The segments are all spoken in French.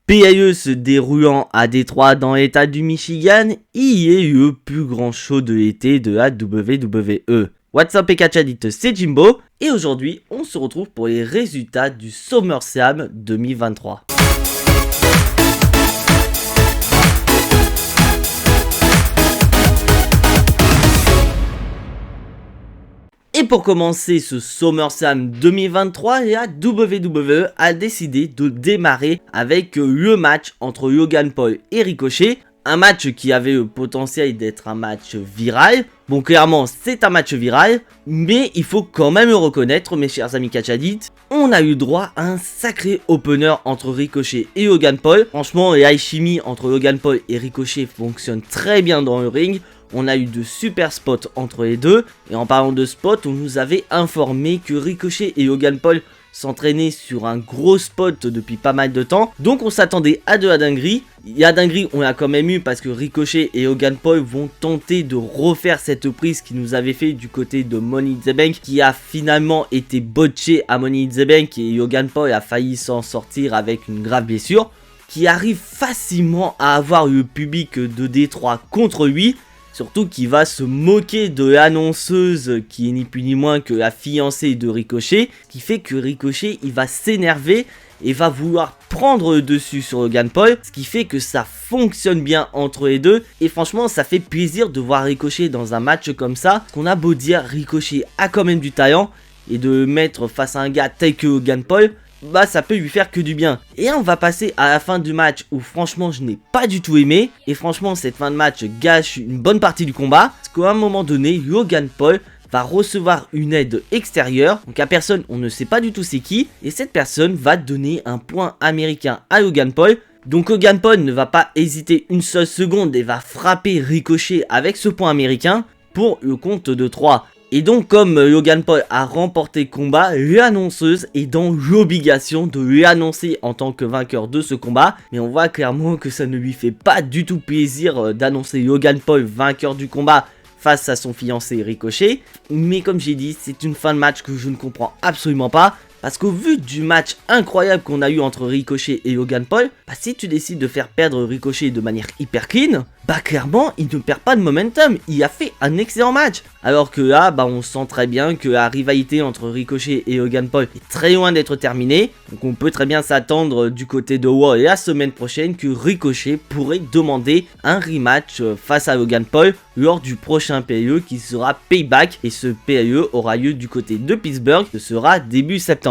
PAE se déroulant à Détroit dans l'état du Michigan, il y a eu le plus grand show de l'été de la WWE. What's up Ekachadit, c'est Jimbo, et aujourd'hui on se retrouve pour les résultats du SummerSlam 2023. Et pour commencer ce SummerSlam 2023, la WWE a décidé de démarrer avec le match entre Logan Paul et Ricochet. Un match qui avait le potentiel d'être un match viral. Bon, clairement, c'est un match viral, mais il faut quand même le reconnaître, mes chers amis Catchadit. On a eu droit à un sacré opener entre Ricochet et Logan Paul. Franchement, l'alchimie entre Logan Paul et Ricochet fonctionne très bien dans le ring. On a eu de super spots entre les deux. Et en parlant de spots, on nous avait informé que Ricochet et Logan Paul s'entraînaient sur un gros spot depuis pas mal de temps. Donc on s'attendait à de la dinguerie. La dinguerie, on l'a quand même eu parce que Ricochet et Logan Paul vont tenter de refaire cette prise qu'ils nous avaient fait du côté de Money in the Bank, qui a finalement été botché à Money in the Bank et Logan Paul a failli s'en sortir avec une grave blessure, qui arrive facilement à avoir le public de Détroit contre lui. Surtout qu'il va se moquer de l'annonceuse qui est ni plus ni moins que la fiancée de Ricochet, qui fait que Ricochet il va s'énerver et va vouloir prendre le dessus sur Logan Paul, ce qui fait que ça fonctionne bien entre les deux. Et franchement ça fait plaisir de voir Ricochet dans un match comme ça. Qu'on a beau dire, Ricochet a quand même du talent, et de le mettre face à un gars tel que Logan Paul, bah ça peut lui faire que du bien. Et on va passer à la fin du match où franchement je n'ai pas du tout aimé. Et franchement cette fin de match gâche une bonne partie du combat, parce qu'à un moment donné Logan Paul va recevoir une aide extérieure. Donc à personne, on ne sait pas du tout c'est qui. Et cette personne va donner un point américain à Logan Paul. Donc Logan Paul ne va pas hésiter une seule seconde et va frapper Ricochet avec ce point américain pour le compte de 3. Et donc comme Logan Paul a remporté le combat, l'annonceuse est dans l'obligation de l'annoncer en tant que vainqueur de ce combat. Mais on voit clairement que ça ne lui fait pas du tout plaisir d'annoncer Logan Paul vainqueur du combat face à son fiancé Ricochet. Mais comme j'ai dit, c'est une fin de match que je ne comprends absolument pas. Parce qu'au vu du match incroyable qu'on a eu entre Ricochet et Logan Paul, bah si tu décides de faire perdre Ricochet de manière hyper clean, bah clairement il ne perd pas de momentum, il a fait un excellent match. Alors que là, bah on sent très bien que la rivalité entre Ricochet et Logan Paul est très loin d'être terminée. Donc on peut très bien s'attendre du côté de Raw la semaine prochaine que Ricochet pourrait demander un rematch face à Logan Paul lors du prochain PAE qui sera Payback. Et ce PAE aura lieu du côté de Pittsburgh, ce sera début septembre.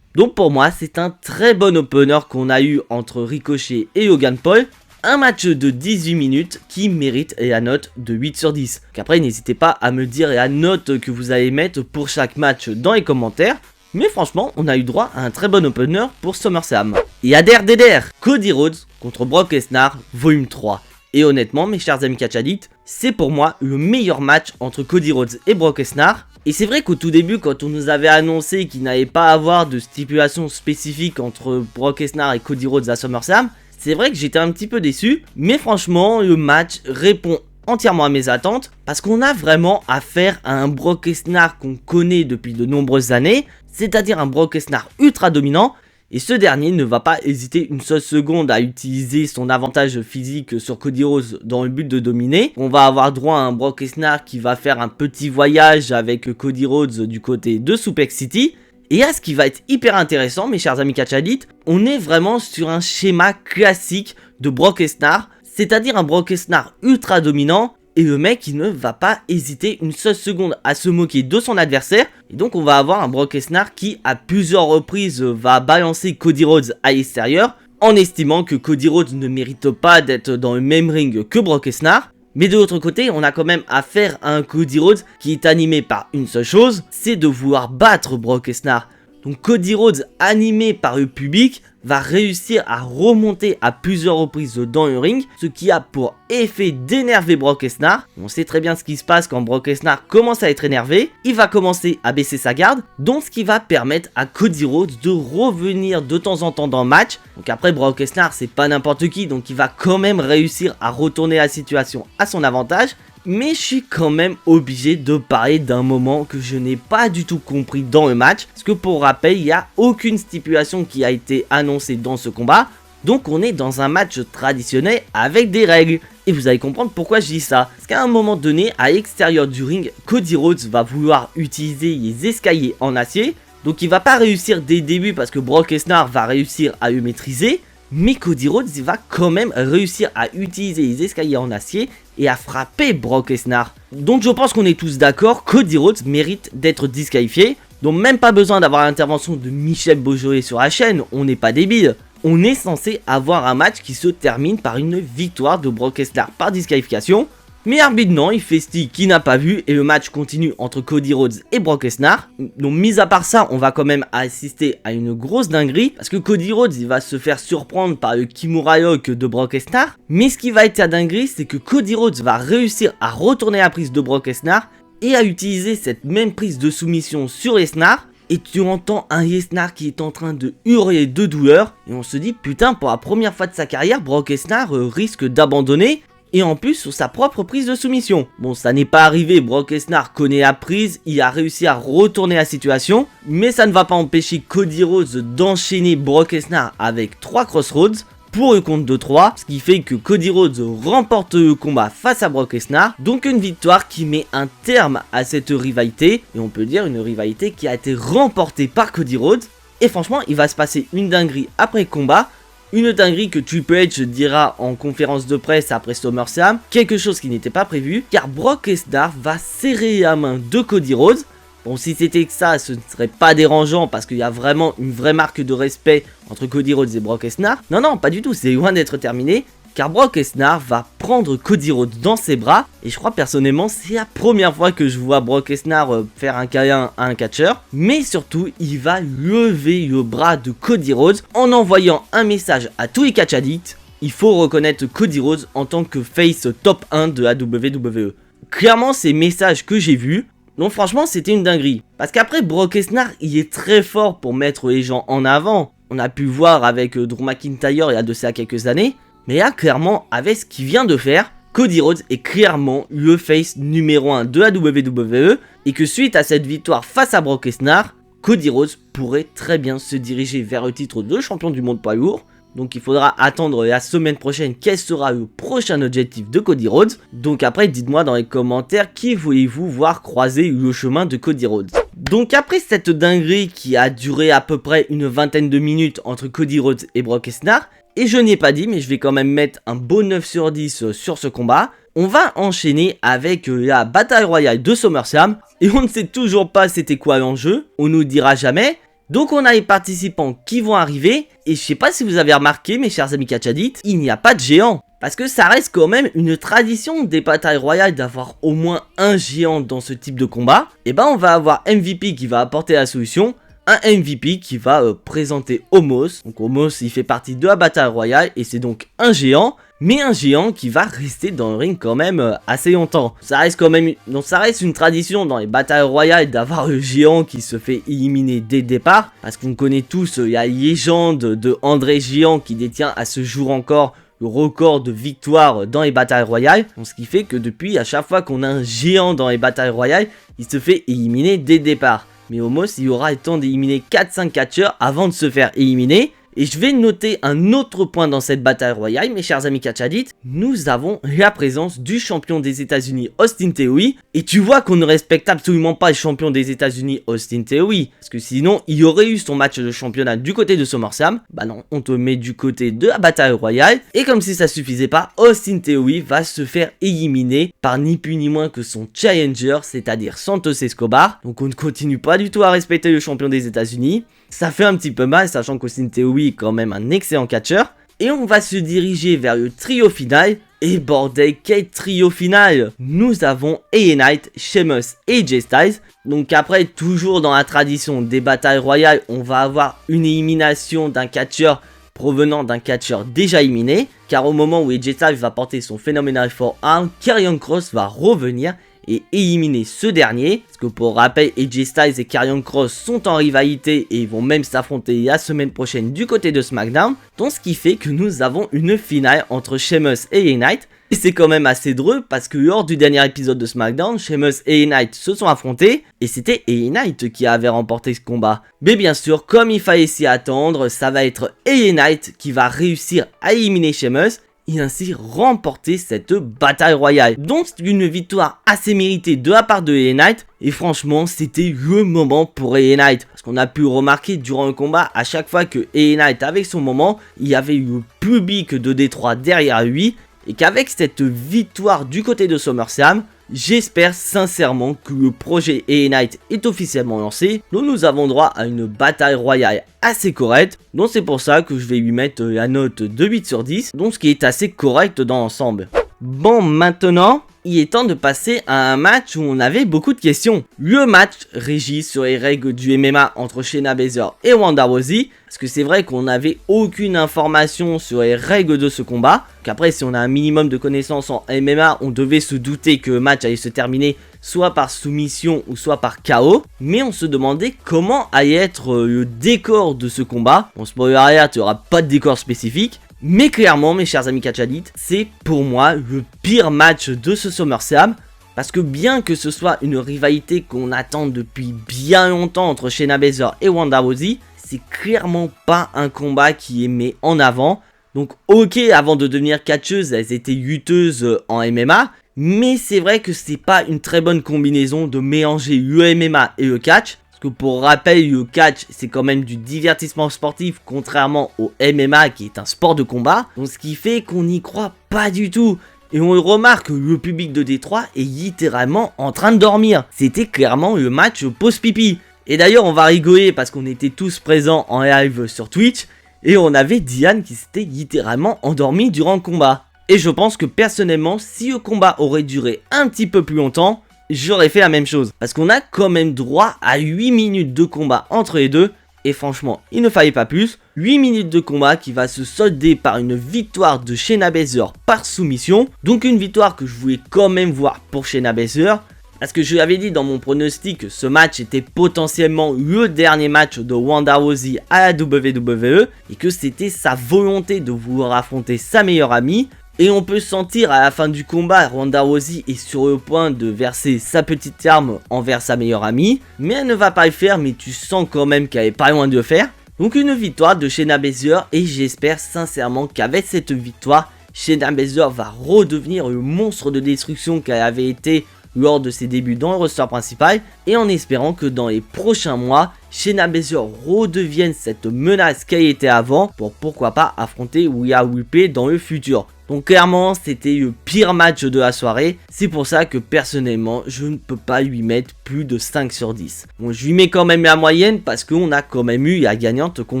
Donc pour moi c'est un très bon opener qu'on a eu entre Ricochet et Logan Paul. Un match de 18 minutes qui mérite la note de 8 sur 10. Qu'après n'hésitez pas à me dire la note que vous allez mettre pour chaque match dans les commentaires. Mais franchement on a eu droit à un très bon opener pour SummerSlam. Et Ader, Cody Rhodes contre Brock Lesnar volume 3. Et honnêtement mes chers amis Catchadit, c'est pour moi le meilleur match entre Cody Rhodes et Brock Lesnar. Et c'est vrai qu'au tout début, quand on nous avait annoncé qu'il n'allait pas avoir de stipulation spécifique entre Brock Lesnar et Cody Rhodes à SummerSlam, c'est vrai que j'étais un petit peu déçu. Mais franchement, le match répond entièrement à mes attentes, parce qu'on a vraiment affaire à un Brock Lesnar qu'on connaît depuis de nombreuses années, c'est-à-dire un Brock Lesnar ultra dominant. Et ce dernier ne va pas hésiter une seule seconde à utiliser son avantage physique sur Cody Rhodes dans le but de dominer. On va avoir droit à un Brock Lesnar qui va faire un petit voyage avec Cody Rhodes du côté de Suplex City. Et là, ce qui va être hyper intéressant, mes chers amis Catchadit, on est vraiment sur un schéma classique de Brock Lesnar, c'est-à-dire un Brock Lesnar ultra dominant. Et le mec il ne va pas hésiter une seule seconde à se moquer de son adversaire. Et donc on va avoir un Brock Lesnar qui à plusieurs reprises va balancer Cody Rhodes à l'extérieur, en estimant que Cody Rhodes ne mérite pas d'être dans le même ring que Brock Lesnar. Mais de l'autre côté on a quand même affaire à un Cody Rhodes qui est animé par une seule chose, c'est de vouloir battre Brock Lesnar. Donc Cody Rhodes, animé par le public, va réussir à remonter à plusieurs reprises dans le ring, ce qui a pour effet d'énerver Brock Lesnar. On sait très bien ce qui se passe quand Brock Lesnar commence à être énervé, il va commencer à baisser sa garde, donc ce qui va permettre à Cody Rhodes de revenir de temps en temps dans le match. Donc après Brock Lesnar c'est pas n'importe qui, donc il va quand même réussir à retourner la situation à son avantage. Mais je suis quand même obligé de parler d'un moment que je n'ai pas du tout compris dans le match. Parce que pour rappel, il n'y a aucune stipulation qui a été annoncée dans ce combat. Donc on est dans un match traditionnel avec des règles. Et vous allez comprendre pourquoi je dis ça. Parce qu'à un moment donné, à l'extérieur du ring, Cody Rhodes va vouloir utiliser les escaliers en acier. Donc il va pas réussir dès le début parce que Brock Lesnar va réussir à le maîtriser. Mais Cody Rhodes il va quand même réussir à utiliser les escaliers en acier et à frapper Brock Lesnar. Donc je pense qu'on est tous d'accord, Cody Rhodes mérite d'être disqualifié. Donc même pas besoin d'avoir l'intervention de Michel Beaujolais sur la chaîne, on n'est pas débile. On est censé avoir un match qui se termine par une victoire de Brock Lesnar par disqualification. Mais arbitre non, il fait style qui n'a pas vu et le match continue entre Cody Rhodes et Brock Lesnar. Donc mis à part ça, on va quand même assister à une grosse dinguerie parce que Cody Rhodes il va se faire surprendre par le Kimura Lock de Brock Lesnar. Mais ce qui va être la dinguerie, c'est que Cody Rhodes va réussir à retourner la prise de Brock Lesnar et à utiliser cette même prise de soumission sur Lesnar. Et tu entends un Lesnar qui est en train de hurler de douleur. Et on se dit putain, pour la première fois de sa carrière, Brock Lesnar risque d'abandonner. Et en plus sur sa propre prise de soumission. Bon, ça n'est pas arrivé, Brock Lesnar connaît la prise, il a réussi à retourner la situation. Mais ça ne va pas empêcher Cody Rhodes d'enchaîner Brock Lesnar avec 3 Crossroads pour le compte de 3. Ce qui fait que Cody Rhodes remporte le combat face à Brock Lesnar. Donc une victoire qui met un terme à cette rivalité. Et on peut dire une rivalité qui a été remportée par Cody Rhodes. Et franchement, il va se passer une dinguerie après le combat. Une dinguerie que Triple H dira en conférence de presse après SummerSlam, quelque chose qui n'était pas prévu, car Brock Lesnar va serrer la main de Cody Rhodes. Bon, si c'était que ça, ce ne serait pas dérangeant parce qu'il y a vraiment une vraie marque de respect entre Cody Rhodes et Brock Lesnar. Non, pas du tout, c'est loin d'être terminé. Car Brock Lesnar va prendre Cody Rhodes dans ses bras. Et je crois personnellement c'est la première fois que je vois Brock Lesnar faire un câlin à un catcheur. Mais surtout il va lever le bras de Cody Rhodes en envoyant un message à tous les catch addicts. Il faut reconnaître Cody Rhodes en tant que face top 1 de la WWE. Clairement ces messages que j'ai vus. Donc franchement c'était une dinguerie. Parce qu'après Brock Lesnar il est très fort pour mettre les gens en avant. On a pu voir avec Drew McIntyre il y a de ça quelques années. Mais là, clairement, avec ce qu'il vient de faire, Cody Rhodes est clairement le face numéro 1 de la WWE. Et que suite à cette victoire face à Brock Lesnar, Cody Rhodes pourrait très bien se diriger vers le titre de champion du monde poids lourd. Donc il faudra attendre la semaine prochaine quel sera le prochain objectif de Cody Rhodes. Donc après, dites-moi dans les commentaires qui voulez-vous voir croiser le chemin de Cody Rhodes. Donc après cette dinguerie qui a duré à peu près une vingtaine de minutes entre Cody Rhodes et Brock Lesnar, et je n'ai pas dit, mais je vais quand même mettre un beau 9 sur 10 sur ce combat. On va enchaîner avec la bataille royale de SummerSlam. Et on ne sait toujours pas c'était quoi l'enjeu. On nous dira jamais. Donc on a les participants qui vont arriver. Et je sais pas si vous avez remarqué, mes chers amis catchadites, il n'y a pas de géant. Parce que ça reste quand même une tradition des batailles royales d'avoir au moins un géant dans ce type de combat. Et ben on va avoir MVP qui va apporter la solution. Un MVP qui va présenter Omos. Donc Omos il fait partie de la bataille royale et c'est donc un géant. Mais un géant qui va rester dans le ring quand même assez longtemps. Ça reste quand même une tradition dans les batailles royales d'avoir le géant qui se fait éliminer dès le départ. Parce qu'on connaît tous la légende de André Géant qui détient à ce jour encore le record de victoires dans les batailles royales. Donc, ce qui fait que depuis à chaque fois qu'on a un géant dans les batailles royales, il se fait éliminer dès le départ. Mais Omos, il aura le temps d'éliminer 4-5 catcheurs avant de se faire éliminer. Et je vais noter un autre point dans cette bataille royale, mes chers amis catchadites. Nous avons la présence du champion des États-Unis, Austin Theory. Et tu vois qu'on ne respecte absolument pas le champion des États-Unis, Austin Theory. Parce que sinon, il y aurait eu son match de championnat du côté de SummerSlam. Bah non, on te met du côté de la bataille royale. Et comme si ça suffisait pas, Austin Theory va se faire éliminer par ni plus ni moins que son challenger, c'est-à-dire Santos Escobar. Donc on ne continue pas du tout à respecter le champion des États-Unis. Ça fait un petit peu mal, sachant qu'Austin Theory est quand même un excellent catcheur. Et on va se diriger vers le trio final. Et bordel, quel trio final! Nous avons LA Knight, Sheamus et Jay Styles. Donc après, toujours dans la tradition des batailles royales, on va avoir une élimination d'un catcheur provenant d'un catcheur déjà éliminé. Car au moment où AJ Styles va porter son Phenomenal Forearm, Karrion Kross va revenir et éliminer ce dernier. Parce que pour rappel, AJ Styles et Karrion Kross sont en rivalité et ils vont même s'affronter la semaine prochaine du côté de SmackDown. Donc ce qui fait que nous avons une finale entre Sheamus et LA Knight. Et c'est quand même assez drôle parce que lors du dernier épisode de SmackDown, Sheamus et LA Knight se sont affrontés et c'était LA Knight qui avait remporté ce combat. Mais bien sûr, comme il fallait s'y attendre, ça va être LA Knight qui va réussir à éliminer Sheamus et ainsi remporter cette bataille royale. Donc c'est une victoire assez méritée de la part de LA Knight et franchement c'était le moment pour LA Knight. Parce qu'on a pu remarquer durant le combat, à chaque fois que LA Knight avait son moment, il y avait eu le public de Détroit derrière lui. Et qu'avec cette victoire du côté de SummerSlam, j'espère sincèrement que le projet LA Knight est officiellement lancé. Donc nous avons droit à une bataille royale assez correcte. Donc c'est pour ça que je vais lui mettre la note de 8 sur 10. Donc ce qui est assez correct dans l'ensemble. Bon, maintenant, il est temps de passer à un match où on avait beaucoup de questions. Le match régit sur les règles du MMA entre Shayna Baszler et Ronda Rousey. Parce que c'est vrai qu'on n'avait aucune information sur les règles de ce combat. Qu'après, si on a un minimum de connaissances en MMA, on devait se douter que le match allait se terminer soit par soumission ou soit par KO. Mais on se demandait comment allait être le décor de ce combat. Bon, spoiler alert, il n'y aura pas de décor spécifique. Mais clairement, mes chers amis catchadites, c'est pour moi le pire match de ce SummerSlam. Parce que bien que ce soit une rivalité qu'on attend depuis bien longtemps entre Shayna Baszler et Ronda Rousey, c'est clairement pas un combat qui est mis en avant. Donc ok, avant de devenir catcheuse, elles étaient lutteuses en MMA. Mais c'est vrai que c'est pas une très bonne combinaison de mélanger le MMA et le catch. Que pour rappel, le catch c'est quand même du divertissement sportif contrairement au MMA qui est un sport de combat. Donc ce qui fait qu'on n'y croit pas du tout. Et on remarque que le public de Détroit est littéralement en train de dormir. C'était clairement le match post-pipi. Et d'ailleurs on va rigoler parce qu'on était tous présents en live sur Twitch. Et on avait Diane qui s'était littéralement endormie durant le combat. Et je pense que personnellement, si le combat aurait duré un petit peu plus longtemps, j'aurais fait la même chose. Parce qu'on a quand même droit à 8 minutes de combat entre les deux. Et franchement, il ne fallait pas plus. 8 minutes de combat qui va se solder par une victoire de Shayna Baszler par soumission. Donc une victoire que je voulais quand même voir pour Shayna Baszler. Parce que je l'avais dit dans mon pronostic que ce match était potentiellement le dernier match de Ronda Rousey à la WWE. Et que c'était sa volonté de vouloir affronter sa meilleure amie. Et on peut sentir à la fin du combat, Ronda Rousey est sur le point de verser sa petite arme envers sa meilleure amie. Mais elle ne va pas le faire, mais tu sens quand même qu'elle est pas loin de le faire. Donc une victoire de Shayna Baszler et j'espère sincèrement qu'avec cette victoire, Shayna Baszler va redevenir le monstre de destruction qu'elle avait été lors de ses débuts dans le roster principal. Et en espérant que dans les prochains mois, Shayna Baszler redevienne cette menace qu'elle était avant pour pourquoi pas affronter Rhea Ripley dans le futur. Donc clairement c'était le pire match de la soirée, c'est pour ça que personnellement je ne peux pas lui mettre plus de 5 sur 10. Bon, je lui mets quand même la moyenne parce qu'on a quand même eu la gagnante qu'on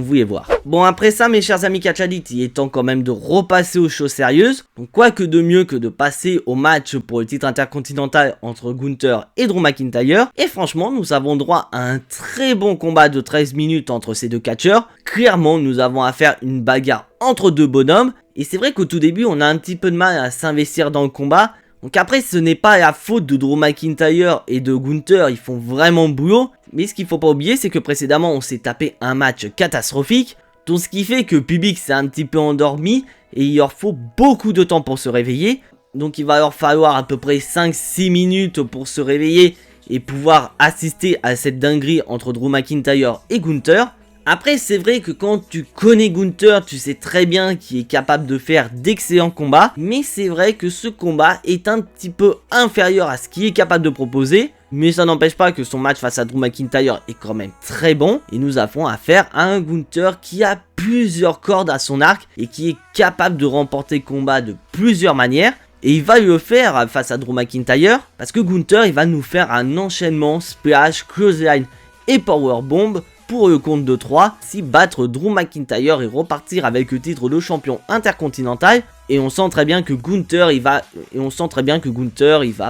voulait voir. Bon, après ça mes chers amis catchadites, il est temps quand même de repasser aux choses sérieuses. Donc quoi que de mieux que de passer au match pour le titre intercontinental entre Gunther et Drew McIntyre. Et franchement nous avons droit à un très bon combat de 13 minutes entre ces deux catcheurs. Clairement nous avons affaire à une bagarre entre deux bonhommes. Et c'est vrai qu'au tout début, on a un petit peu de mal à s'investir dans le combat. Donc après, ce n'est pas la faute de Drew McIntyre et de Gunther, ils font vraiment le boulot. Mais ce qu'il faut pas oublier, c'est que précédemment, on s'est tapé un match catastrophique. Donc ce qui fait que le public s'est un petit peu endormi et il leur faut beaucoup de temps pour se réveiller. Donc il va leur falloir à peu près 5-6 minutes pour se réveiller et pouvoir assister à cette dinguerie entre Drew McIntyre et Gunther. Après c'est vrai que quand tu connais Gunther, tu sais très bien qu'il est capable de faire d'excellents combats. Mais c'est vrai que ce combat est un petit peu inférieur à ce qu'il est capable de proposer. Mais ça n'empêche pas que son match face à Drew McIntyre est quand même très bon. Et nous avons affaire à un Gunther qui a plusieurs cordes à son arc et qui est capable de remporter le combat de plusieurs manières. Et il va le faire face à Drew McIntyre parce que Gunther il va nous faire un enchaînement splash, clothesline et powerbomb pour le compte de 3, si battre Drew McIntyre et repartir avec le titre de champion intercontinental. Et on sent très bien que Gunther il va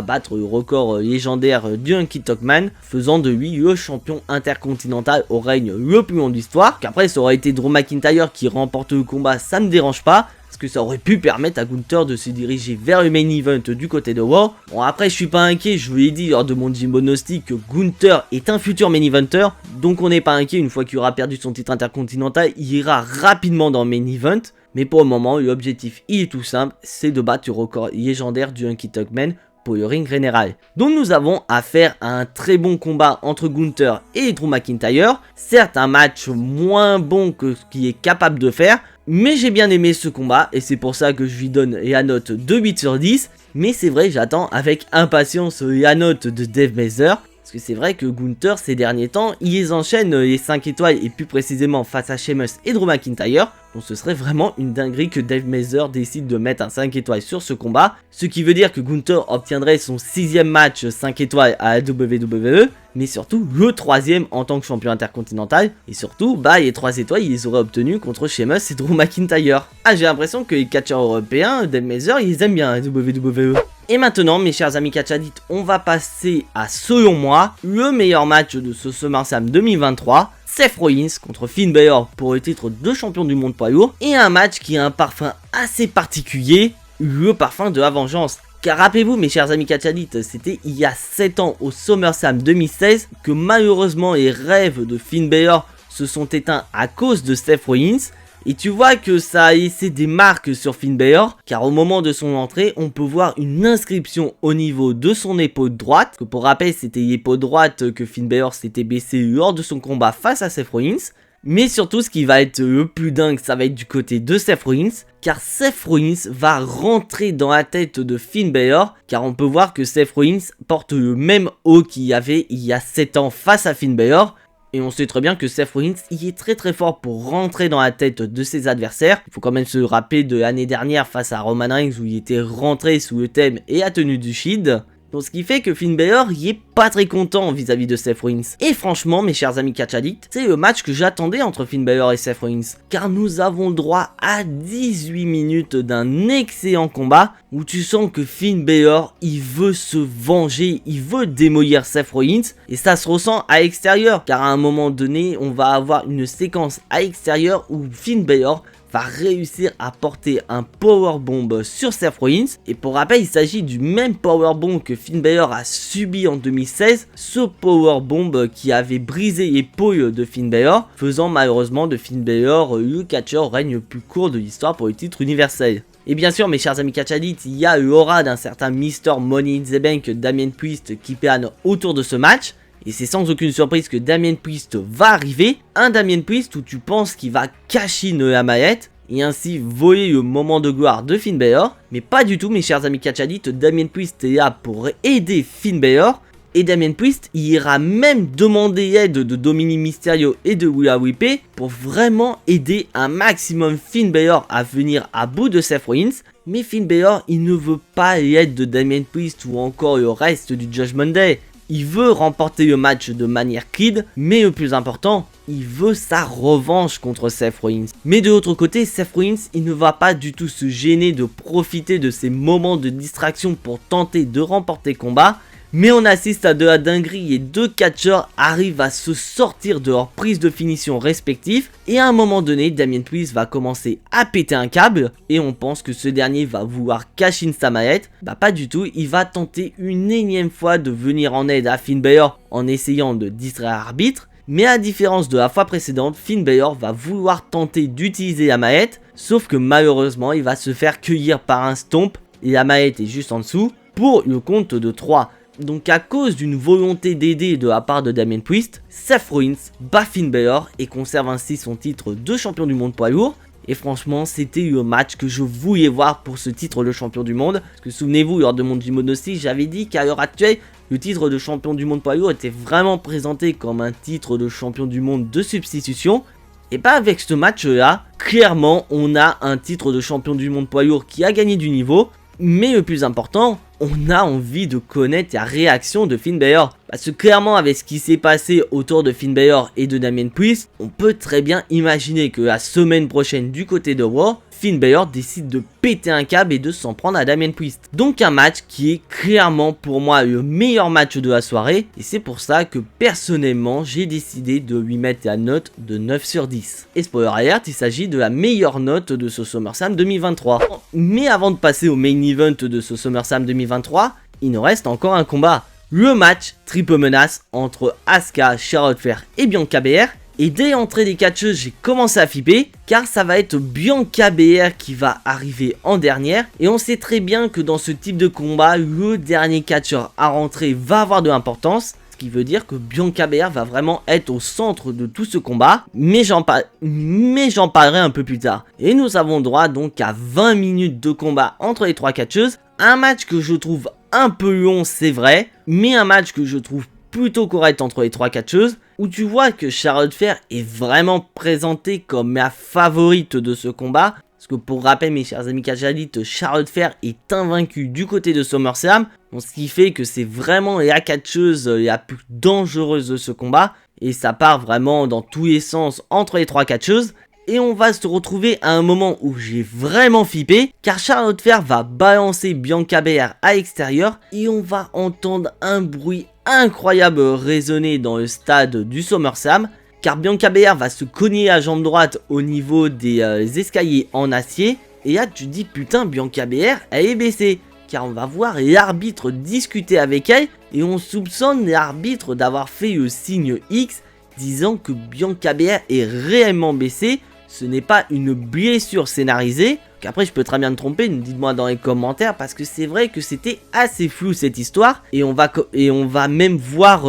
battre le record légendaire du Hunky Talkman, faisant de lui le champion intercontinental au règne le plus long d'histoire. Qu'après ça aurait été Drew McIntyre qui remporte le combat, ça ne me dérange pas. parce que ça aurait pu permettre à Gunther de se diriger vers le main event du côté de Raw. Bon, après je suis pas inquiet, je vous l'ai dit lors de mon Jimbonostic que Gunther est un futur main eventer, donc on n'est pas inquiet, une fois qu'il aura perdu son titre intercontinental, il ira rapidement dans le main event. Mais pour le moment, l'objectif il est tout simple, c'est de battre le record légendaire du Honky Tonk Man pour le ring général. Donc nous avons affaire à un très bon combat entre Gunther et Drew McIntyre. Certes un match moins bon que ce qu'il est capable de faire, mais j'ai bien aimé ce combat et c'est pour ça que je lui donne la note de 8 sur 10. Mais c'est vrai, j'attends avec impatience la note de Dave Meltzer. Parce que c'est vrai que Gunther ces derniers temps, il enchaîne les 5 étoiles et plus précisément face à Sheamus et Drew McIntyre. Donc ce serait vraiment une dinguerie que Dave Meltzer décide de mettre un 5 étoiles sur ce combat. Ce qui veut dire que Gunther obtiendrait son 6ème match 5 étoiles à la WWE. Mais surtout le 3ème en tant que champion intercontinental. Et surtout, les 3 étoiles, il les aurait obtenus contre Sheamus et Drew McIntyre. Ah, j'ai l'impression que les catcheurs européens, Dave Meltzer, ils aiment bien la WWE. Et maintenant, mes chers amis catchadites, on va passer à, selon moi, le meilleur match de ce SummerSlam 2023. Seth Rollins contre Finn Balor pour le titre de champion du monde poids lourd. Et un match qui a un parfum assez particulier, le parfum de la vengeance. Car rappelez-vous mes chers amis catchadites, c'était il y a 7 ans au SummerSlam 2016 que malheureusement les rêves de Finn Balor se sont éteints à cause de Seth Rollins. Et tu vois que ça a laissé des marques sur Finn Balor, car au moment de son entrée, on peut voir une inscription au niveau de son épaule droite, que pour rappel c'était l'épaule droite que Finn Balor s'était baissé lors de son combat face à Seth Rollins. Mais surtout ce qui va être le plus dingue, ça va être du côté de Seth Rollins, car Seth Rollins va rentrer dans la tête de Finn Balor, car on peut voir que Seth Rollins porte le même haut qu'il y avait il y a 7 ans face à Finn Balor. Et on sait très bien que Seth Rollins, il est très fort pour rentrer dans la tête de ses adversaires. Il faut quand même se rappeler de l'année dernière face à Roman Reigns où il était rentré sous le thème et la tenue du Shield. Donc ce qui fait que Finn Balor, il est pas très content vis-à-vis de Seth Rollins. Et franchement, mes chers amis catch addicts, c'est le match que j'attendais entre Finn Balor et Seth Rollins. Car nous avons le droit à 18 minutes d'un excellent combat où tu sens que Finn Balor, il veut se venger, il veut démolir Seth Rollins. Et ça se ressent à l'extérieur, car à un moment donné, on va avoir une séquence à l'extérieur où Finn Balor va réussir à porter un powerbomb sur Seth Rollins. Et pour rappel, il s'agit du même powerbomb que Finn Balor a subi en 2016. Ce powerbomb qui avait brisé l'épaule de Finn Balor, faisant malheureusement de Finn Balor le catcheur règne le plus court de l'histoire pour le titre universel. Et bien sûr mes chers amis catch addicts, il y a l'aura d'un certain Mr. Money in the Bank Damien Priest qui plane autour de ce match. Et c'est sans aucune surprise que Damien Priest va arriver. Un Damien Priest où tu penses qu'il va cacher la mallette et ainsi voler le moment de gloire de Finn Balor. Mais pas du tout mes chers amis catch addicts, Damien Priest est là pour aider Finn Balor. Et Damien Priest il ira même demander l'aide de Dominic Mysterio et de Rhea Ripley pour vraiment aider un maximum Finn Balor à venir à bout de Seth Rollins. Mais Finn Balor il ne veut pas l'aide de Damien Priest ou encore le reste du Judgment Day. Il veut remporter le match de manière clean, mais le plus important, il veut sa revanche contre Seth Rollins. Mais de l'autre côté, Seth Rollins, il ne va pas du tout se gêner de profiter de ces moments de distraction pour tenter de remporter le combat. Mais on assiste à de la dinguerie et deux catcheurs arrivent à se sortir de leur prise de finition respective. Et à un moment donné, Damien Priest va commencer à péter un câble. Et on pense que ce dernier va vouloir cash in sa mallette. Bah pas du tout, il va tenter une énième fois de venir en aide à Finn Balor en essayant de distraire l'arbitre. Mais à différence de la fois précédente, Finn Balor va vouloir tenter d'utiliser la mallette. Sauf que malheureusement, il va se faire cueillir par un stomp. Et la mallette est juste en dessous pour le compte de 3. Donc à cause d'une volonté d'aider de la part de Damien Priest, Seth Rollins bat Finn Balor et conserve ainsi son titre de champion du monde poids lourd. Et franchement c'était le match que je voulais voir pour ce titre de champion du monde. Parce que souvenez-vous lors de mon Jimonostic j'avais dit qu'à l'heure actuelle le titre de champion du monde poids lourd était vraiment présenté comme un titre de champion du monde de substitution. Et pas avec ce match là, clairement on a un titre de champion du monde poids lourd qui a gagné du niveau. Mais le plus important, on a envie de connaître la réaction de Finn Balor. Parce que clairement avec ce qui s'est passé autour de Finn Balor et de Damien Priest, on peut très bien imaginer que la semaine prochaine du côté de Raw, Finn Balor décide de péter un câble et de s'en prendre à Damien Priest. Donc un match qui est clairement pour moi le meilleur match de la soirée et c'est pour ça que personnellement j'ai décidé de lui mettre la note de 9 sur 10. Et spoiler alert, il s'agit de la meilleure note de ce SummerSlam 2023. Mais avant de passer au main event de ce SummerSlam 2023, il nous reste encore un combat. Le match triple menace entre Asuka, Charlotte Flair et Bianca Belair. Et dès l'entrée des catcheuses, j'ai commencé à flipper car ça va être Bianca Belair qui va arriver en dernière. Et on sait très bien que dans ce type de combat, le dernier catcheur à rentrer va avoir de l'importance. Ce qui veut dire que Bianca Belair va vraiment être au centre de tout ce combat. Mais j'en parlerai un peu plus tard. Et nous avons droit donc à 20 minutes de combat entre les trois catcheuses. Un match que je trouve un peu long, c'est vrai, mais un match que je trouve plutôt correct entre les trois catcheuses, où tu vois que Charlotte Flair est vraiment présentée comme la favorite de ce combat. Parce que pour rappel, mes chers amis catchalites, Charlotte Flair est invaincue du côté de SummerSlam, ce qui fait que c'est vraiment la catcheuse la plus dangereuse de ce combat, et ça part vraiment dans tous les sens entre les trois catcheuses. Et on va se retrouver à un moment où j'ai vraiment flippé, car Charlotte Flair va balancer Bianca Belair à l'extérieur et on va entendre un bruit incroyable résonner dans le stade du SummerSlam, car Bianca Belair va se cogner la jambe droite au niveau des escaliers en acier. Et là tu te dis putain, Bianca Belair elle est blessée, car on va voir l'arbitre discuter avec elle et on soupçonne l'arbitre d'avoir fait le signe X disant que Bianca Belair est réellement blessée. Ce n'est pas une blessure scénarisée. Qu'après je peux très bien me tromper, dites-moi dans les commentaires, parce que c'est vrai que c'était assez flou cette histoire. Et on va même voir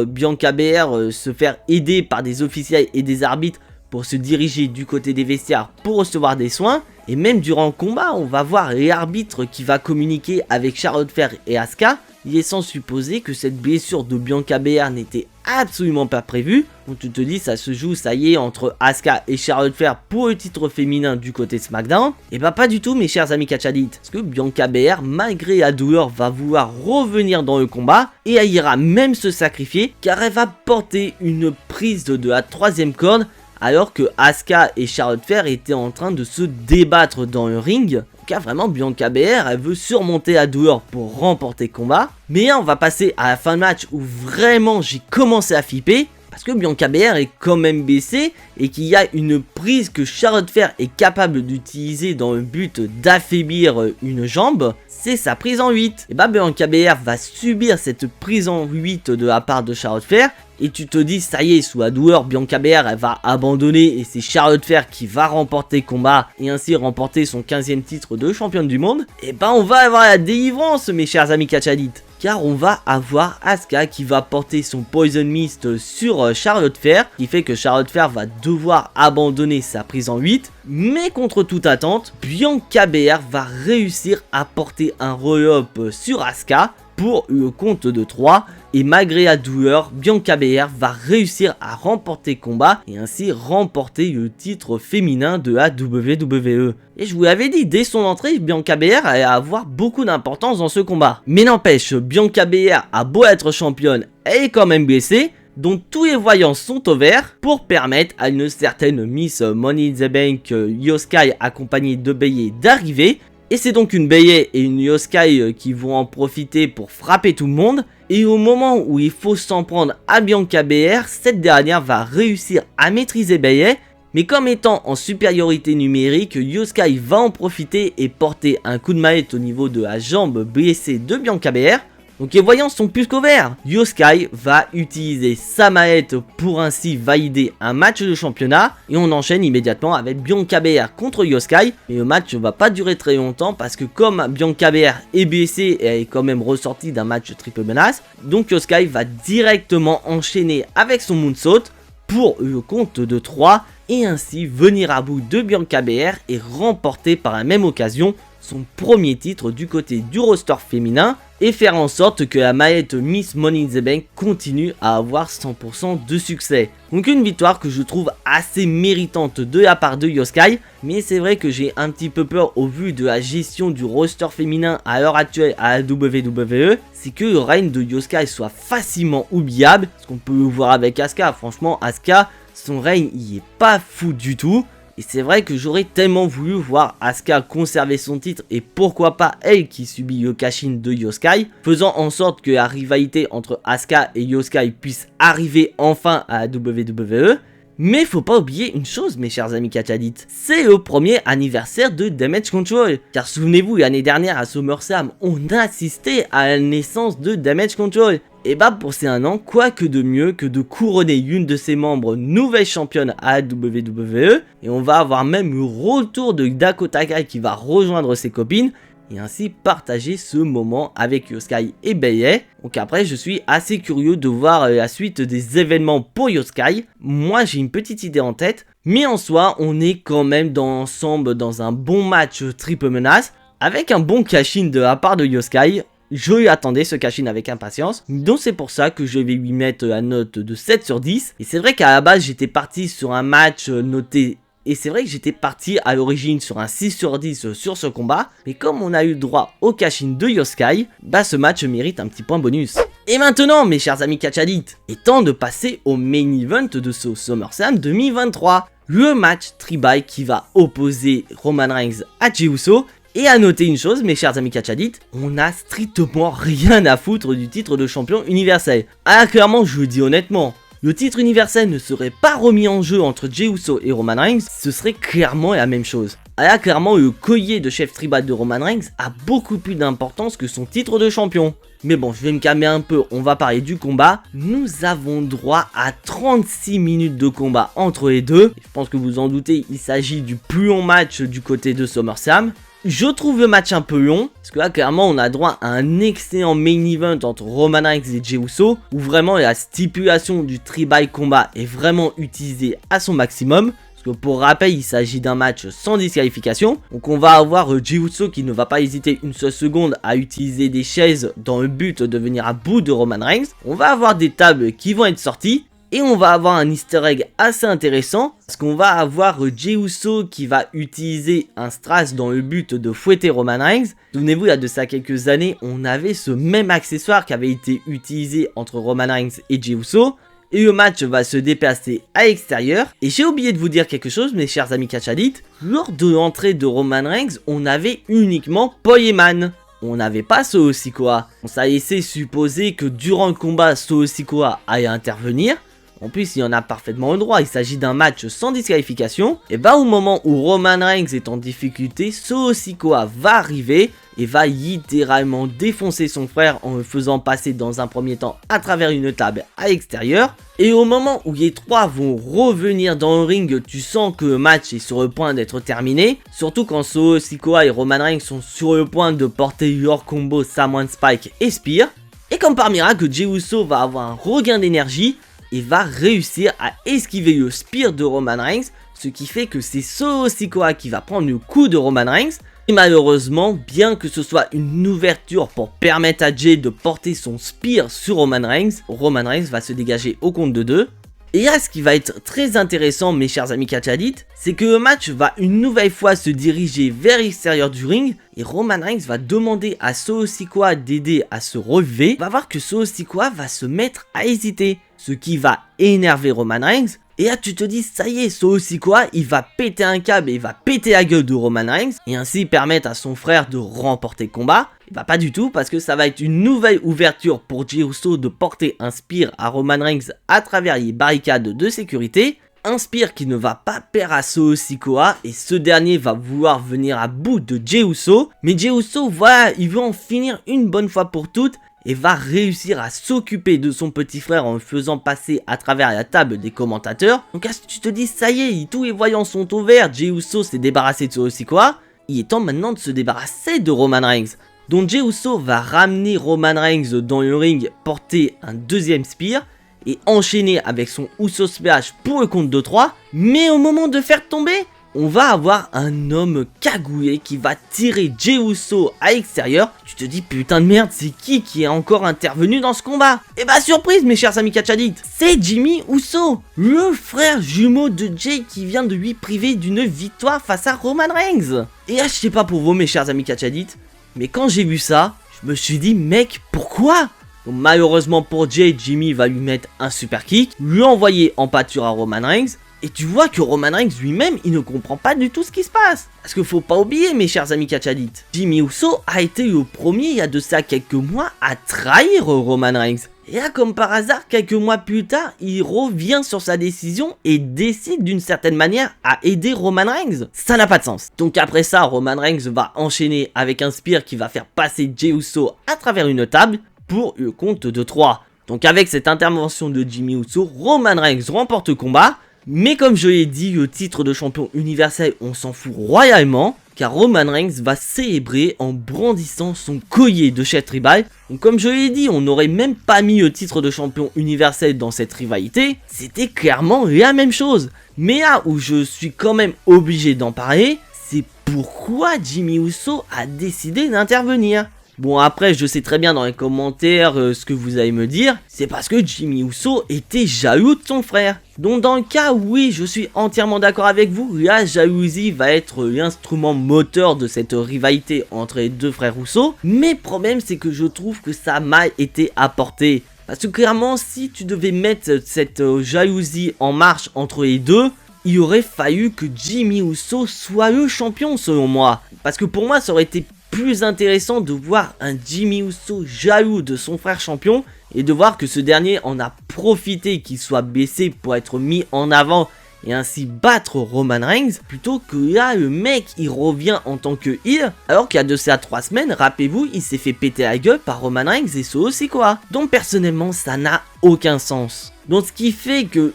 Bianca Belair se faire aider par des officiels et des arbitres pour se diriger du côté des vestiaires pour recevoir des soins. Et même durant le combat, on va voir l'arbitre qui va communiquer avec Charlotte Flair et Asuka, laissant supposer que cette blessure de Bianca Belair n'était absolument pas prévue. Donc tu te dis, ça se joue, ça y est, entre Asuka et Charlotte Flair pour le titre féminin du côté SmackDown. Et bah pas du tout, mes chers amis catchadites, parce que Bianca Belair, malgré la douleur, va vouloir revenir dans le combat et elle ira même se sacrifier, car elle va porter une prise de la troisième corde, alors que Asuka et Charlotte Flair étaient en train de se débattre dans le ring. Car vraiment Bianca Belair elle veut surmonter la douleur pour remporter le combat. Mais là on va passer à la fin de match où vraiment j'ai commencé à flipper, parce que Bianca Belair est quand même blessée et qu'il y a une prise que Charlotte Flair est capable d'utiliser dans le but d'affaiblir une jambe. C'est sa prise en 8. Et bah Bianca Belair va subir cette prise en 8 de la part de Charlotte Flair. Et tu te dis, ça y est, sous la douleur, Bianca Belair elle va abandonner et c'est Charlotte Flair qui va remporter le combat et ainsi remporter son 15e titre de championne du monde. Et bah on va avoir la délivrance, mes chers amis catchadites, car on va avoir Asuka qui va porter son Poison Mist sur Charlotte Flair, qui fait que Charlotte Flair va devoir abandonner sa prise en 8. Mais contre toute attente, Bianca Belair va réussir à porter un roll-up sur Asuka pour le compte de 3. Et malgré la douleur, Bianca Belair va réussir à remporter le combat et ainsi remporter le titre féminin de la WWE. Et je vous l'avais dit, dès son entrée, Bianca Belair allait avoir beaucoup d'importance dans ce combat. Mais n'empêche, Bianca Belair a beau être championne, elle est quand même blessée. Donc tous les voyants sont au vert pour permettre à une certaine Miss Money in the Bank Io Sky accompagnée de Bayley d'arriver. Et c'est donc une Bayley et une Io Sky qui vont en profiter pour frapper tout le monde. Et au moment où il faut s'en prendre à Bianca Belair, cette dernière va réussir à maîtriser Bayley. Mais comme étant en supériorité numérique, Io Sky va en profiter et porter un coup de mallette au niveau de la jambe blessée de Bianca Belair. Donc les voyants sont plus qu'au vert. Io Sky va utiliser sa mallette pour ainsi valider un match de championnat. Et on enchaîne immédiatement avec Bianca Belair contre Io Sky. Mais le match ne va pas durer très longtemps parce que comme Bianca Belair est blessée et elle est quand même ressortie d'un match triple menace, donc Io Sky va directement enchaîner avec son moonsault pour le compte de 3. Et ainsi venir à bout de Bianca Belair et remporter par la même occasion son premier titre du côté du roster féminin et faire en sorte que la mallette Miss Money in the Bank continue à avoir 100% de succès. Donc une victoire que je trouve assez méritante de la part de Io Sky, mais c'est vrai que j'ai un petit peu peur au vu de la gestion du roster féminin à l'heure actuelle à la WWE, c'est que le règne de Io Sky soit facilement oubliable, ce qu'on peut voir avec Asuka. Franchement Asuka, son règne il est pas fou du tout. Et c'est vrai que j'aurais tellement voulu voir Asuka conserver son titre et pourquoi pas elle qui subit le cash-in de Io Sky, faisant en sorte que la rivalité entre Asuka et Io Sky puisse arriver enfin à la WWE. Mais faut pas oublier une chose mes chers amis catch addicts, c'est le premier anniversaire de Damage Control. Car souvenez-vous, l'année dernière à SummerSlam, on a assisté à la naissance de Damage Control. Et bah pour ces 1 an, quoi que de mieux que de couronner une de ses membres nouvelle championne à la WWE. Et on va avoir même le retour de Dakota Kai qui va rejoindre ses copines. Et ainsi partager ce moment avec Io Sky et Bayley. Donc après je suis assez curieux de voir la suite des événements pour Io Sky. Moi j'ai une petite idée en tête, mais en soi on est quand même dans l'ensemble dans un bon match triple menace, avec un bon cash-in de la part de Io Sky. Je lui attendais ce cash-in avec impatience, donc c'est pour ça que je vais lui mettre la note de 7 sur 10. Et c'est vrai qu'à la base j'étais parti sur un match noté. Et c'est vrai que j'étais parti à l'origine sur un 6 sur 10 sur ce combat, mais comme on a eu droit au cash-in de Io Sky, bah ce match mérite un petit point bonus. Et maintenant mes chers amis catch addicts, il est temps de passer au main event de ce SummerSlam 2023. Le match tribal qui va opposer Roman Reigns à Jey Uso. Et à noter une chose mes chers amis catch addicts, on a strictement rien à foutre du titre de champion universel. Ah clairement je le dis honnêtement. Le titre universel ne serait pas remis en jeu entre Jey Uso et Roman Reigns, ce serait clairement la même chose. Là, clairement, le collier de chef tribal de Roman Reigns a beaucoup plus d'importance que son titre de champion. Mais bon, je vais me calmer un peu, on va parler du combat. Nous avons droit à 36 minutes de combat entre les deux. Je pense que vous en doutez, il s'agit du plus long match du côté de SummerSlam. Je trouve le match un peu long, parce que là clairement on a droit à un excellent main event entre Roman Reigns et Jey Uso, où vraiment la stipulation du tribal combat est vraiment utilisée à son maximum. Parce que pour rappel, il s'agit d'un match sans disqualification. Donc on va avoir Jey Uso qui ne va pas hésiter une seule seconde à utiliser des chaises dans le but de venir à bout de Roman Reigns. On va avoir des tables qui vont être sorties. Et on va avoir un easter egg assez intéressant, parce qu'on va avoir Jey Uso qui va utiliser un strass dans le but de fouetter Roman Reigns. Souvenez-vous, il y a de ça quelques années, on avait ce même accessoire qui avait été utilisé entre Roman Reigns et Jey Uso. Et le match va se déplacer à l'extérieur. Et j'ai oublié de vous dire quelque chose, mes chers amis catch addicts. Lors de l'entrée de Roman Reigns, on avait uniquement Paul Heyman. On n'avait pas Solo Sikoa. On s'est laissé supposer que durant le combat, Solo Sikoa allait intervenir. En plus, il y en a parfaitement le droit, il s'agit d'un match sans disqualification. Et bah au moment où Roman Reigns est en difficulté, Solo Sikoa va arriver et va littéralement défoncer son frère en le faisant passer dans un premier temps à travers une table à l'extérieur. Et au moment où les trois vont revenir dans le ring, tu sens que le match est sur le point d'être terminé. Surtout quand Solo Sikoa et Roman Reigns sont sur le point de porter leur combo Samoan Spike et Spear. Et comme par miracle, Jey Uso va avoir un regain d'énergie et va réussir à esquiver le spear de Roman Reigns, ce qui fait que c'est Solo Sikoa qui va prendre le coup de Roman Reigns. Et malheureusement, bien que ce soit une ouverture pour permettre à Jey de porter son spear sur Roman Reigns va se dégager au compte de 2. Et là, ce qui va être très intéressant, mes chers amis catch addicts, c'est que le match va une nouvelle fois se diriger vers l'extérieur du ring. Et Roman Reigns va demander à Solo Sikoa d'aider à se relever. On va voir que Solo Sikoa va se mettre à hésiter, ce qui va énerver Roman Reigns. Et là tu te dis ça y est, Solo Sikoa il va péter un câble et il va péter la gueule de Roman Reigns et ainsi permettre à son frère de remporter le combat. Et bah pas du tout, parce que ça va être une nouvelle ouverture pour Jey Uso de porter un spear à Roman Reigns à travers les barricades de sécurité. Un spear qui ne va pas plaire à Solo Sikoa et ce dernier va vouloir venir à bout de Jey Uso. Mais Jey Uso, voilà, il veut en finir une bonne fois pour toutes et va réussir à s'occuper de son petit frère en le faisant passer à travers la table des commentateurs. Donc là, tu te dis, ça y est, tous les voyants sont au vert, Jey Uso s'est débarrassé de Solo Sikoa. Il est temps maintenant de se débarrasser de Roman Reigns. Donc Jey Uso va ramener Roman Reigns dans le ring, porter un deuxième spear et enchaîner avec son Uso Splash pour le compte de 3. Mais au moment de faire tomber, on va avoir un homme cagoulé qui va tirer Jey Uso à l'extérieur. Tu te dis putain de merde, c'est qui est encore intervenu dans ce combat? Et bah surprise mes chers amis catch addicts, c'est Jimmy Uso, le frère jumeau de Jey qui vient de lui priver d'une victoire face à Roman Reigns. Et là je sais pas pour vous mes chers amis catch addicts, mais quand j'ai vu ça, je me suis dit mec pourquoi? Donc, malheureusement pour Jey, Jimmy va lui mettre un super kick, lui envoyer en pâture à Roman Reigns. Et tu vois que Roman Reigns lui-même, il ne comprend pas du tout ce qui se passe. Parce qu'il faut pas oublier, mes chers amis catchadites, Jimmy Uso a été le premier il y a de ça quelques mois à trahir Roman Reigns. Et là, comme par hasard, quelques mois plus tard, il revient sur sa décision et décide d'une certaine manière à aider Roman Reigns. Ça n'a pas de sens. Donc après ça, Roman Reigns va enchaîner avec un spear qui va faire passer Jey Uso à travers une table pour le compte de 3. Donc avec cette intervention de Jimmy Uso, Roman Reigns remporte le combat. Mais comme je l'ai dit, le titre de champion universel, on s'en fout royalement, car Roman Reigns va célébrer en brandissant son collier de chef tribal. Donc comme je l'ai dit, on n'aurait même pas mis le titre de champion universel dans cette rivalité, c'était clairement la même chose. Mais là où je suis quand même obligé d'en parler, c'est pourquoi Jimmy Uso a décidé d'intervenir. Bon, après, je sais très bien dans les commentaires ce que vous allez me dire. C'est parce que Jimmy Uso était jaloux de son frère. Donc dans le cas, oui, je suis entièrement d'accord avec vous. La jalousie va être l'instrument moteur de cette rivalité entre les deux frères Uso. Mais le problème, c'est que je trouve que ça a mal été apporté. Parce que clairement, si tu devais mettre cette jalousie en marche entre les deux, il aurait fallu que Jimmy Uso soit le champion selon moi. Parce que pour moi, ça aurait été plus intéressant de voir un Jimmy Uso jaloux de son frère champion et de voir que ce dernier en a profité qu'il soit baissé pour être mis en avant et ainsi battre Roman Reigns, plutôt que là le mec il revient en tant que heel alors qu'il y a de ça 3 semaines, rappelez-vous, il s'est fait péter la gueule par Roman Reigns et ça aussi quoi. Donc personnellement ça n'a aucun sens. Donc ce qui fait que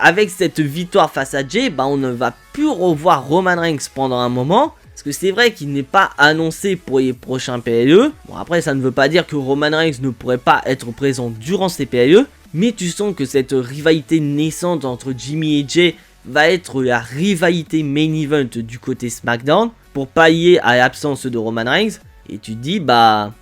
avec cette victoire face à Jey, on ne va plus revoir Roman Reigns pendant un moment. Parce que c'est vrai qu'il n'est pas annoncé pour les prochains PLE. Bon après ça ne veut pas dire que Roman Reigns ne pourrait pas être présent durant ces PLE. Mais tu sens que cette rivalité naissante entre Jimmy et Jey va être la rivalité main event du côté SmackDown. Pour pallier à l'absence de Roman Reigns. Et tu te dis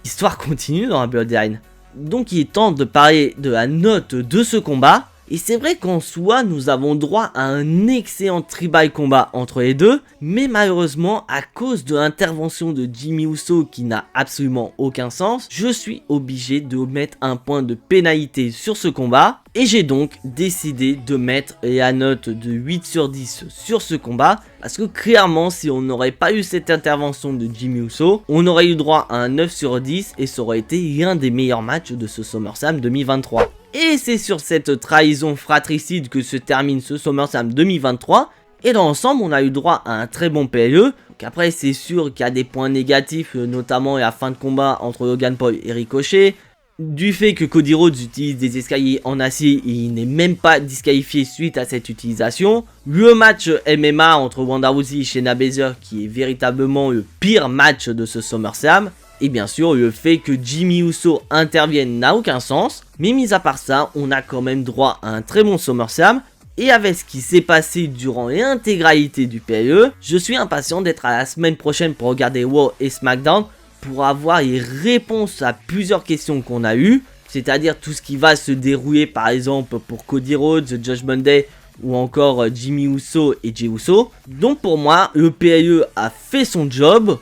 l'histoire continue dans la Bloodline. Donc il est temps de parler de la note de ce combat. Et c'est vrai qu'en soi, nous avons droit à un excellent tribal combat entre les deux, mais malheureusement, à cause de l'intervention de Jimmy Uso qui n'a absolument aucun sens, je suis obligé de mettre un point de pénalité sur ce combat, et j'ai donc décidé de mettre la note de 8 sur 10 sur ce combat, parce que clairement, si on n'aurait pas eu cette intervention de Jimmy Uso, on aurait eu droit à un 9 sur 10, et ça aurait été l'un des meilleurs matchs de ce SummerSlam 2023. Et c'est sur cette trahison fratricide que se termine ce SummerSlam 2023. Et dans l'ensemble, on a eu droit à un très bon PLE. Donc après, c'est sûr qu'il y a des points négatifs, notamment la fin de combat entre Logan Paul et Ricochet. Du fait que Cody Rhodes utilise des escaliers en acier, il n'est même pas disqualifié suite à cette utilisation. Le match MMA entre Ronda Rousey et Shayna Baszler, qui est véritablement le pire match de ce SummerSlam. Et bien sûr, le fait que Jimmy Uso intervienne n'a aucun sens. Mais mis à part ça, on a quand même droit à un très bon SummerSlam. Et avec ce qui s'est passé durant l'intégralité du PLE, je suis impatient d'être à la semaine prochaine pour regarder Raw et SmackDown pour avoir les réponses à plusieurs questions qu'on a eues. C'est-à-dire tout ce qui va se dérouler par exemple pour Cody Rhodes, The Judgment Day ou encore Jimmy Uso et Jey Uso. Donc pour moi, le PLE a fait son job.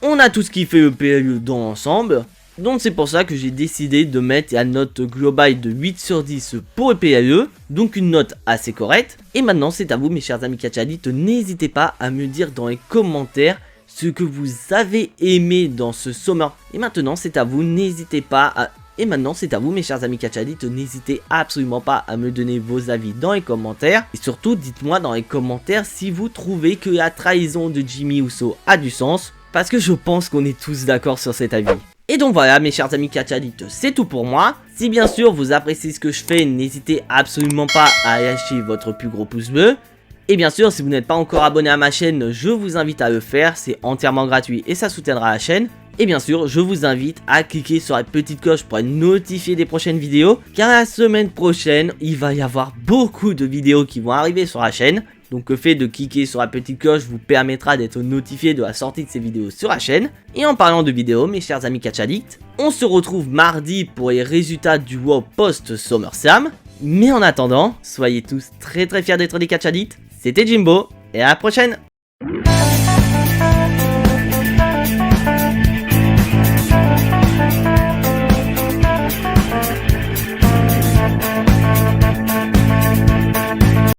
On a tout ce qui fait le PLE dans l'ensemble. Donc c'est pour ça que j'ai décidé de mettre la note globale de 8 sur 10 pour le PLE. Donc une note assez correcte. Et maintenant c'est à vous mes chers amis catchadites. N'hésitez pas à me dire dans les commentaires ce que vous avez aimé dans ce Summer. Et maintenant c'est à vous, n'hésitez pas à... Et maintenant c'est à vous mes chers amis catchadites, n'hésitez absolument pas à me donner vos avis dans les commentaires. Et surtout dites-moi dans les commentaires si vous trouvez que la trahison de Jimmy Uso a du sens. Parce que je pense qu'on est tous d'accord sur cet avis. Et donc voilà mes chers amis catchadites, c'est tout pour moi. Si bien sûr vous appréciez ce que je fais, n'hésitez absolument pas à lâcher votre plus gros pouce bleu. Et bien sûr si vous n'êtes pas encore abonné à ma chaîne, je vous invite à le faire, c'est entièrement gratuit et ça soutiendra la chaîne. Et bien sûr je vous invite à cliquer sur la petite cloche pour être notifié des prochaines vidéos. Car la semaine prochaine, il va y avoir beaucoup de vidéos qui vont arriver sur la chaîne. Donc le fait de cliquer sur la petite cloche vous permettra d'être notifié de la sortie de ces vidéos sur la chaîne. Et en parlant de vidéos, mes chers amis catchadicts, on se retrouve mardi pour les résultats du Raw post SummerSlam. Mais en attendant, soyez tous très fiers d'être des catchadicts. C'était Jimbo, et à la prochaine!